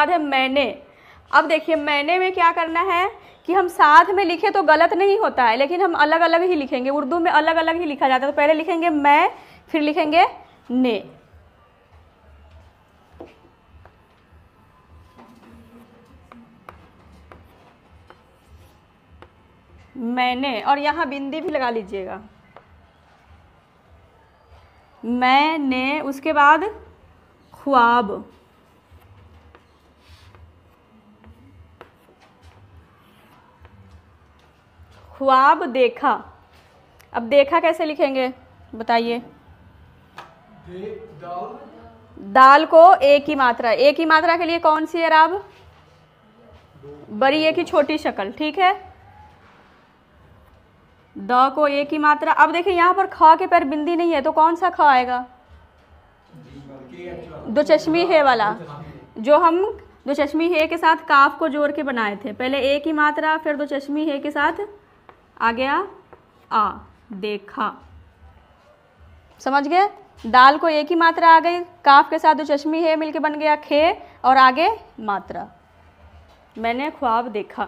बाद है मैंने। अब देखिए मैंने में क्या करना है कि हम साथ में लिखे तो गलत नहीं होता है, लेकिन हम अलग अलग ही लिखेंगे। उर्दू में अलग अलग ही लिखा जाता है। तो पहले लिखेंगे मैं, फिर लिखेंगे ने। मैंने, और यहाँ बिंदी भी लगा लीजिएगा। मैंने, उसके बाद ख्वाब, ख्वाब देखा। अब देखा कैसे लिखेंगे बताइए? दाल को एक ही मात्रा, एक ही मात्रा के लिए कौन सी है राब? बड़ी एक ही छोटी शक्ल, ठीक है। द को एक ही मात्रा। अब देखिए यहाँ पर ख के पैर बिंदी नहीं है तो कौन सा ख आएगा? दो चश्मी है वाला, जो हम दो चश्मी है के साथ काफ को जोड़ के बनाए थे। पहले एक ही मात्रा, फिर दो चश्मी है के साथ आ गया आ, देखा। समझ गए? दाल को एक ही मात्रा आ गई, काफ के साथ दो चश्मी है मिलके बन गया खे, और आगे मात्रा। मैंने ख्वाब देखा।